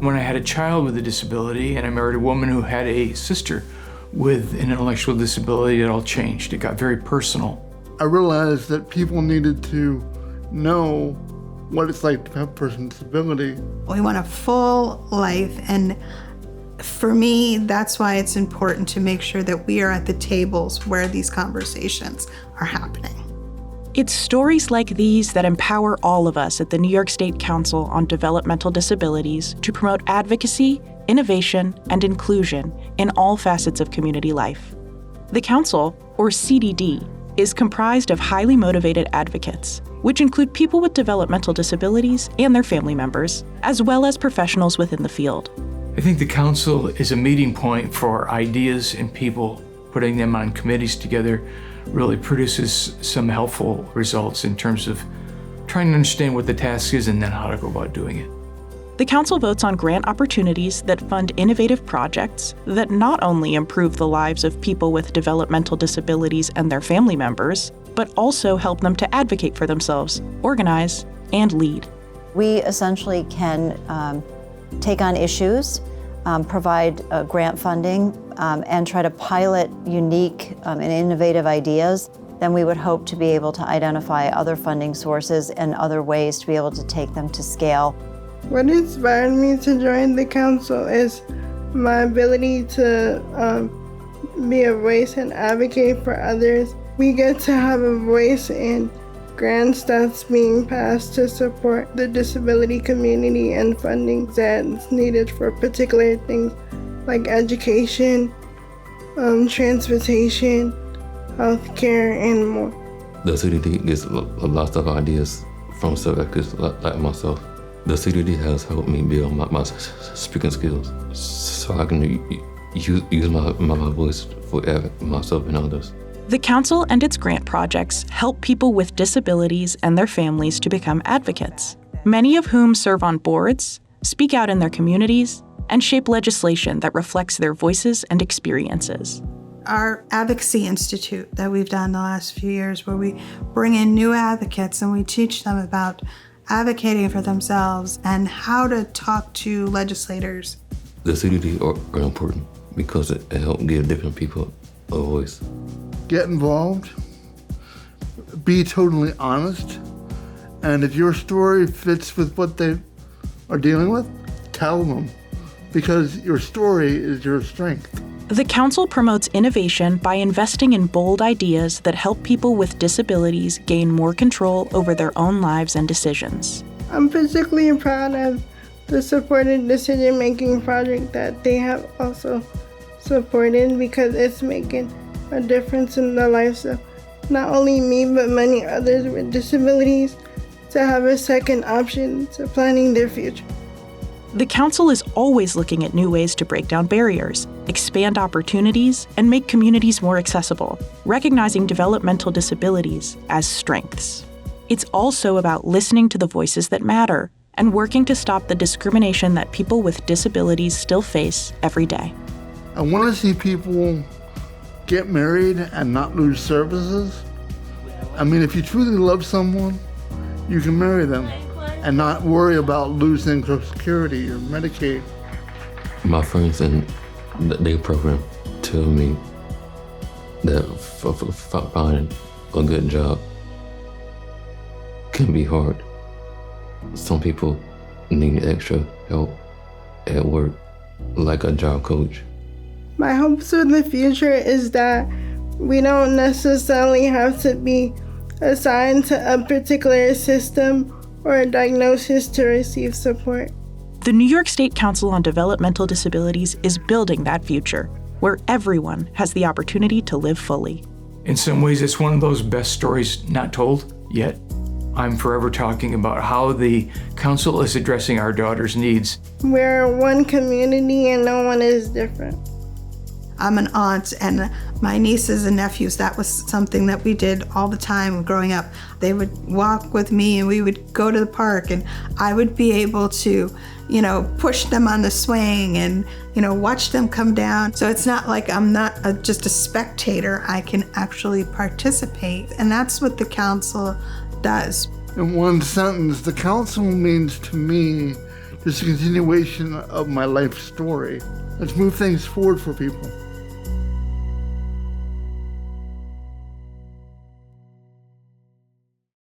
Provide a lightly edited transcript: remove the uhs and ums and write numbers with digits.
When I had a child with a disability and I married a woman who had a sister with an intellectual disability, it all changed. It got very personal. I realized that people needed to know what it's like to have a person with disability. We want a full life, and for me, that's why it's important to make sure that we are at the tables where these conversations are happening. It's stories like these that empower all of us at the New York State Council on Developmental Disabilities to promote advocacy, innovation, and inclusion in all facets of community life. The Council, or CDD, is comprised of highly motivated advocates, which include people with developmental disabilities and their family members, as well as professionals within the field. I think the council is a meeting point for ideas, and people putting them on committees together really produces some helpful results in terms of trying to understand what the task is and then how to go about doing it. The Council votes on grant opportunities that fund innovative projects that not only improve the lives of people with developmental disabilities and their family members, but also help them to advocate for themselves, organize, and lead. We essentially can take on issues, provide grant funding, and try to pilot unique and innovative ideas. Then we would hope to be able to identify other funding sources and other ways to be able to take them to scale. What inspired me to join the council is my ability to be a voice and advocate for others. We get to have a voice in grants that's being passed to support the disability community and funding that's needed for particular things like education, transportation, healthcare, and more. The CDD gets a lot of ideas from self-advocates like myself. The CDD has helped me build my speaking skills so I can use my voice for myself and others. The Council and its grant projects help people with disabilities and their families to become advocates, many of whom serve on boards, speak out in their communities, and shape legislation that reflects their voices and experiences. Our Advocacy Institute that we've done the last few years, where we bring in new advocates and we teach them about advocating for themselves and how to talk to legislators. The CDD are important because it helps give different people a voice. Get involved, be totally honest, and if your story fits with what they are dealing with, tell them, because your story is your strength. The Council promotes innovation by investing in bold ideas that help people with disabilities gain more control over their own lives and decisions. I'm particularly proud of the supported decision-making project that they have also supported, because it's making a difference in the lives of not only me, but many others with disabilities to have a second option to planning their future. The Council is always looking at new ways to break down barriers, expand opportunities, and make communities more accessible, recognizing developmental disabilities as strengths. It's also about listening to the voices that matter and working to stop the discrimination that people with disabilities still face every day. I want to see people get married and not lose services. I mean, if you truly love someone, you can marry them and not worry about losing Social Security or Medicaid. My friends in their program tell me that finding a good job can be hard. Some people need extra help at work, like a job coach. My hopes for the future is that we don't necessarily have to be assigned to a particular system or a diagnosis to receive support. The New York State Council on Developmental Disabilities is building that future, where everyone has the opportunity to live fully. In some ways, it's one of those best stories not told yet. I'm forever talking about how the council is addressing our daughter's needs. We're one community and no one is different. I'm an aunt, and my nieces and nephews, that was something that we did all the time growing up. They would walk with me and we would go to the park, and I would be able to, push them on the swing and, watch them come down. So it's not like I'm not just a spectator. I can actually participate, and that's what the council does. In one sentence, the council means to me This is a continuation of my life story. Let's move things forward for people.